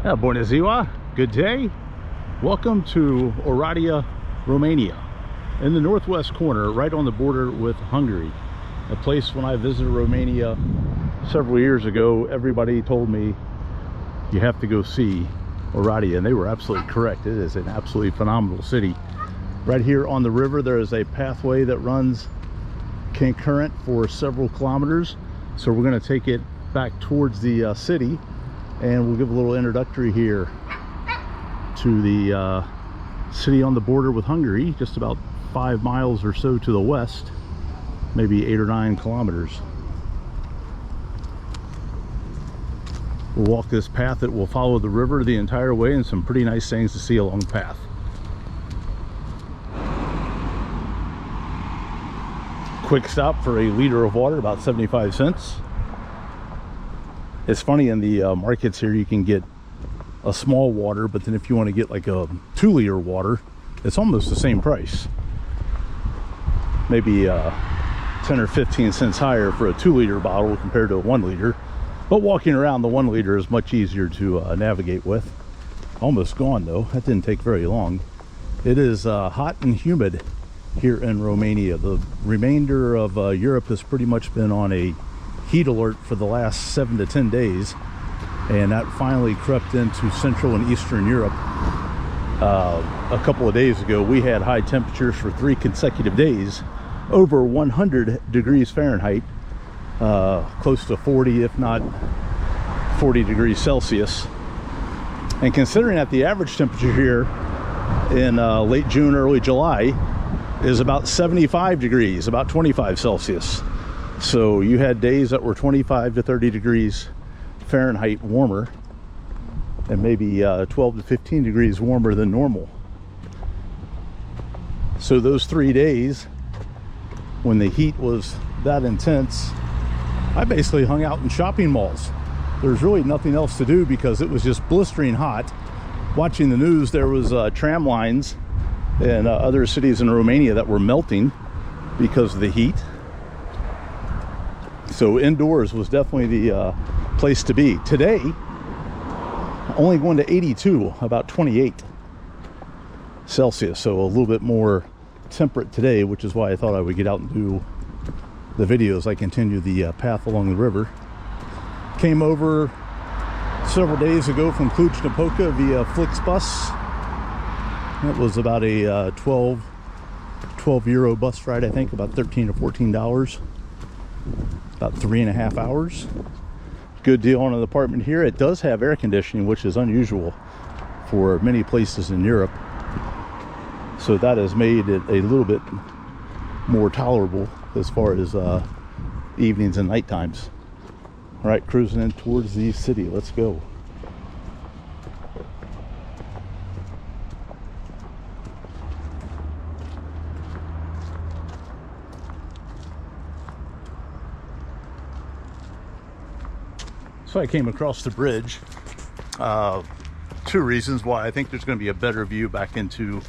Bună ziua, good day. Welcome to Oradea, Romania, in the northwest corner, right on the border with Hungary. A place when I visited Romania several years ago, everybody told me you have to go see Oradea, and they were absolutely correct. It is an absolutely phenomenal city. Right here on the river, there is a pathway that runs concurrent for several kilometers. So we're going to take it back towards the city, and we'll give a little introductory here to the city on the border with Hungary, just about 5 miles or so to the west, maybe 8 or 9 kilometers. We'll walk this path that will follow the river the entire way, and some pretty nice things to see along the path. Quick stop for a liter of water, about 75 cents. It's funny, in the markets here you can get a small water, but then if you want to get like a 2-liter water, it's almost the same price. Maybe 10 or 15 cents higher for a 2-liter bottle compared to a 1 liter. But walking around, the 1 liter is much easier to navigate with. Almost gone though, that didn't take very long. It is hot and humid here in Romania. The remainder of Europe has pretty much been on a heat alert for the last 7 to 10 days, and that finally crept into Central and Eastern Europe. A couple of days ago we had high temperatures for 3 consecutive days, over 100 degrees Fahrenheit, close to 40 if not 40 degrees Celsius. And considering that the average temperature here in late June, early July is about 75 degrees, about 25 Celsius. So you had days that were 25 to 30 degrees Fahrenheit warmer, and maybe 12 to 15 degrees warmer than normal. So those 3 days when the heat was that intense, I basically hung out in shopping malls. There's really nothing else to do because it was just blistering hot. Watching the news, there was tram lines in other cities in Romania that were melting because of the heat. So indoors was definitely the place to be. Today, only going to 82, about 28 Celsius. So a little bit more temperate today, which is why I thought I would get out and do the video as I continue the path along the river. Came over several days ago from Cluj-Napoca via Flixbus. That was about a 12 euro bus ride, I think, about $13 to $14. About 3.5 hours. Good deal on an apartment here. It does have air conditioning, which is unusual for many places in Europe. So that has made it a little bit more tolerable as far as evenings and night times. All right, cruising in towards the city. Let's go. So I came across the bridge. 2 reasons why I think there's going to be a better view back into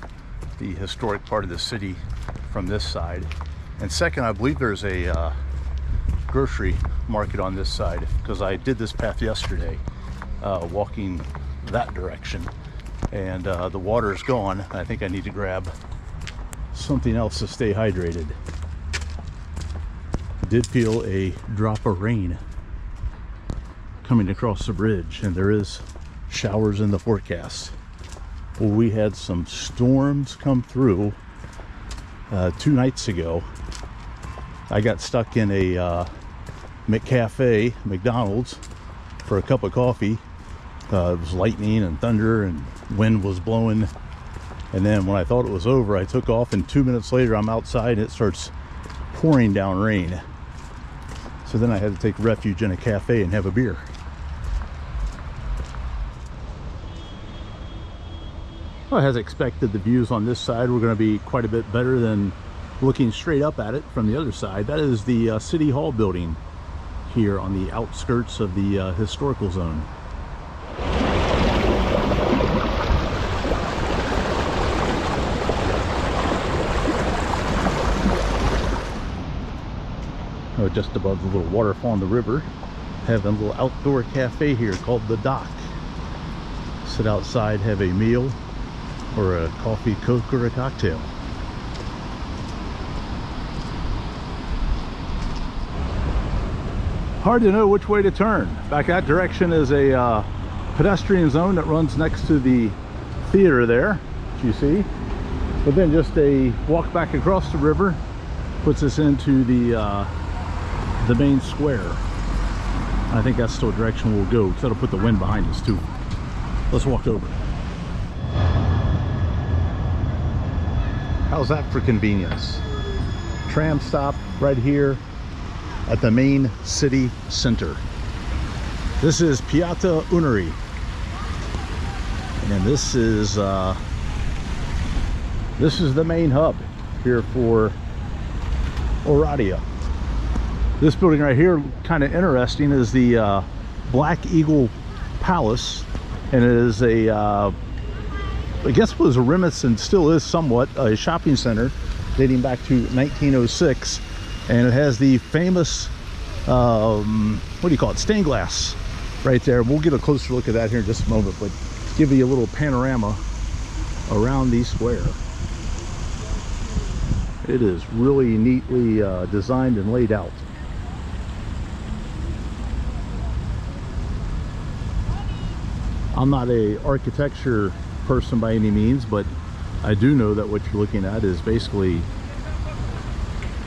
the historic part of the city from this side. And second, I believe there's a grocery market on this side, because I did this path yesterday, walking that direction, and the water is gone. I think I need to grab something else to stay hydrated. Did feel a drop of rain coming across the bridge, and there is showers in the forecast. Well, we had some storms come through 2 nights ago. I got stuck in a McCafe, McDonald's, for a cup of coffee. It was lightning and thunder and wind was blowing, and then when I thought it was over, I took off, and 2 minutes later I'm outside and it starts pouring down rain. So then I had to take refuge in a cafe and have a beer. Well, as expected, the views on this side were going to be quite a bit better than looking straight up at it from the other side. That is the City Hall building here on the outskirts of the historical zone. Oh, just above the little waterfall on the river, having a little outdoor cafe here called The Dock. sit outside, have a meal, or a coffee, Coke, or a cocktail. Hard to know which way to turn. Back that direction is a pedestrian zone that runs next to the theater there, which you see. But then just a walk back across the river puts us into the main square. I think that's the direction we'll go, because that'll put the wind behind us too. Let's walk over. How's that for convenience? Tram stop right here at the main city center. This is Piața Unării, and this is the main hub here for Oradea. This building right here, kind of interesting, is the Black Eagle Palace, and it is a I guess it was a reminiscent, still is somewhat, a shopping center dating back to 1906. And it has the famous, what do you call it, stained glass right there. We'll get a closer look at that here in just a moment, but give you a little panorama around the square. It is really neatly designed and laid out. I'm not an architecture person by any means, but I do know that what you're looking at is basically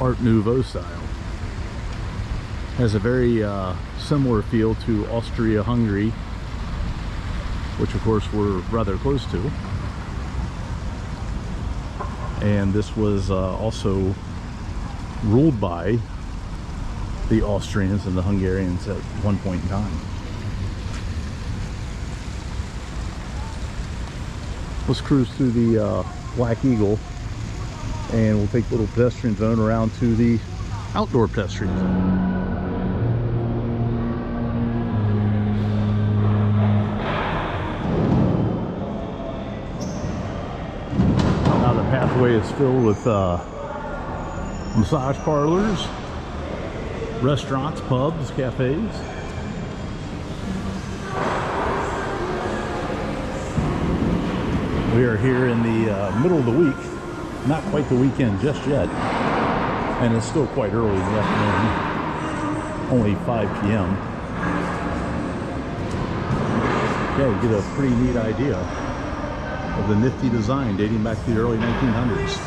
Art Nouveau style. Has a very similar feel to Austria-Hungary, which of course we're rather close to. And this was also ruled by the Austrians and the Hungarians at one point in time. Let's cruise through the Black Eagle, and we'll take the little pedestrian zone around to the outdoor pedestrian zone. Now the pathway is filled with massage parlors, restaurants, pubs, cafes. We are here in the middle of the week, not quite the weekend just yet, and it's still quite early in the afternoon, only 5 p.m. Yeah, you get a pretty neat idea of the nifty design dating back to the early 1900s.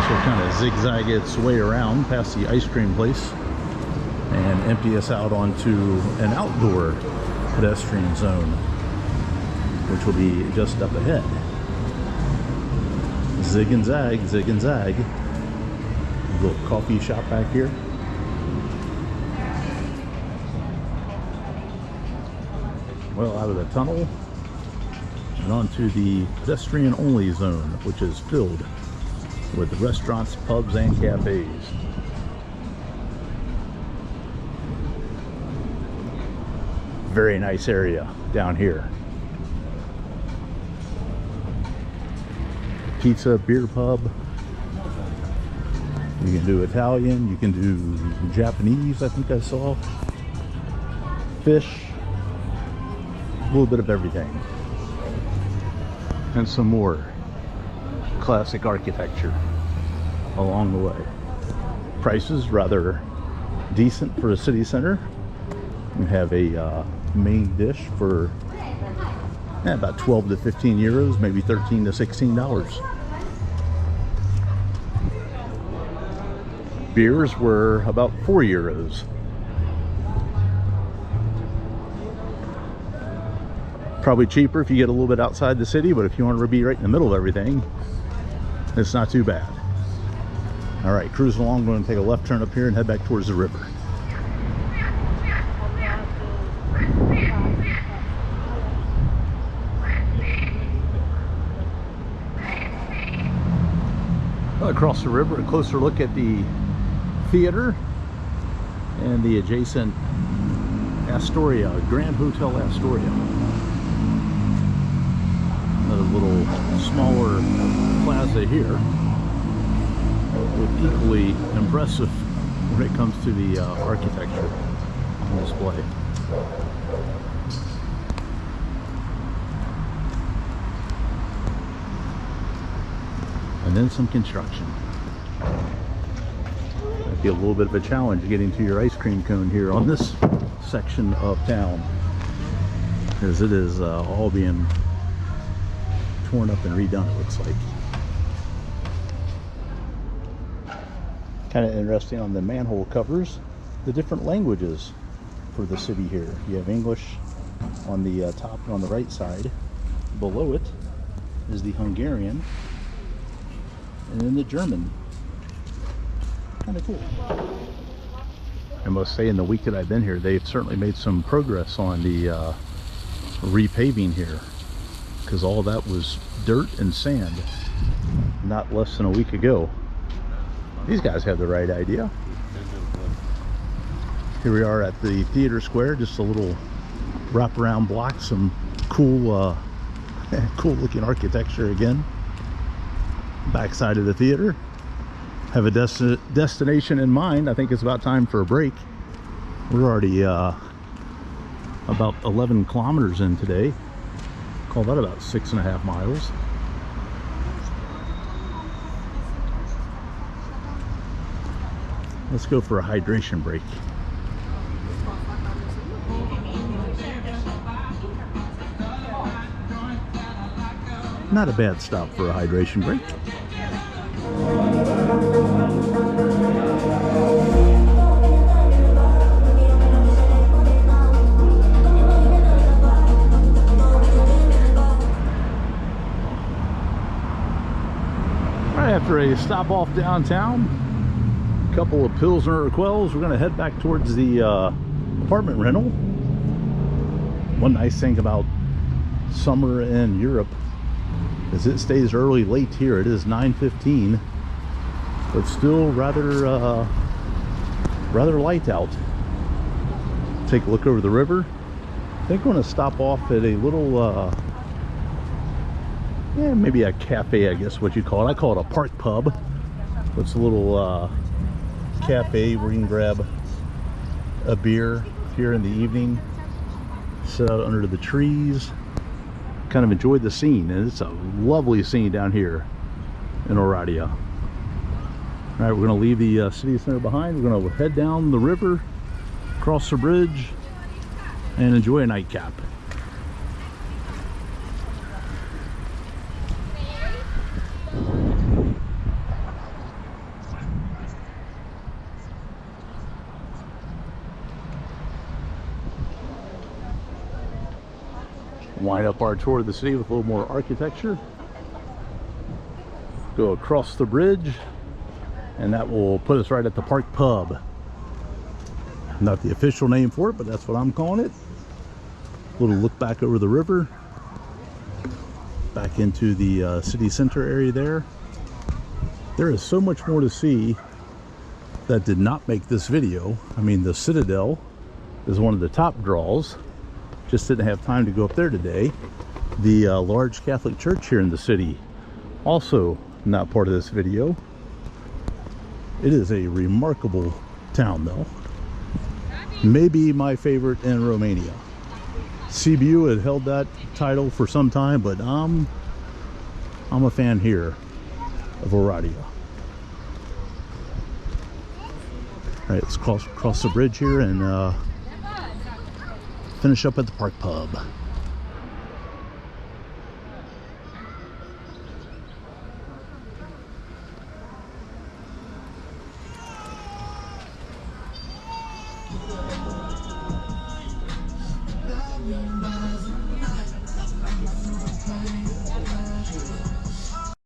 So kind of zigzag its way around past the ice cream place and empty us out onto an outdoor pedestrian zone, which will be just up ahead. Zig and zag, zig and zag. A little coffee shop back here. Well, out of the tunnel and onto the pedestrian only zone, which is filled with restaurants, pubs, and cafes. Very nice area down here. Pizza, beer pub. You can do Italian, you can do Japanese, I think I saw. Fish, a little bit of everything. And some more classic architecture along the way. Prices rather decent for a city center. You have a main dish for about 12 to 15 euros, maybe 13 to 16 dollars. Beers were about 4 euros. Probably cheaper if you get a little bit outside the city, but if you want to be right in the middle of everything, it's not too bad. All right, cruising along, we're going to take a left turn up here and head back towards the river. Across the river, a closer look at the theater and the adjacent Astoria, Grand Hotel Astoria. Another little smaller plaza here with equally impressive when it comes to the architecture on display. And then some construction. Might be a little bit of a challenge getting to your ice cream cone here on this section of town, because it is all being torn up and redone, it looks like. Kind of interesting on the manhole covers, the different languages for the city here. You have English on the top and on the right side. Below it is the Hungarian, and then the German. Kind of cool. I must say, in the week that I've been here, they've certainly made some progress on the repaving here, because all that was dirt and sand not less than a week ago. These guys have the right idea. Here we are at the theater square, just a little wraparound block, some cool cool looking architecture again. Backside of the theater. Have a destination in mind. I think it's about time for a break. We're already about 11 kilometers in today. Call that about 6.5 miles. Let's go for a hydration break. Not a bad stop for a hydration break. Right after a stop off downtown, a couple of Pilsner Quells, we're going to head back towards the apartment rental. One nice thing about summer in Europe is it stays early late here. It is 9:15, but still rather light out. Take a look over the river. I think we're going to stop off at a little yeah, maybe a cafe, I guess what you call it. I call it a park pub. It's a little cafe where you can grab a beer here in the evening, sit out under the trees, kind of enjoy the scene. And it's a lovely scene down here in Oradea. All right, we're going to leave the city center behind. We're going to head down the river, cross the bridge, and enjoy a nightcap. Wind up our tour of the city with a little more architecture. Go across the bridge, and that will put us right at the Park Pub. Not the official name for it, but that's what I'm calling it. A little look back over the river, back into the city center area there. There is so much more to see that did not make this video. I mean, the Citadel is one of the top draws. Just didn't have time to go up there today. The large Catholic church here in the city, also not part of this video. It is a remarkable town though. Maybe my favorite in Romania. Sibiu had held that title for some time, but I'm a fan here of Oradea. All right, let's cross the bridge here and finish up at the Park Pub.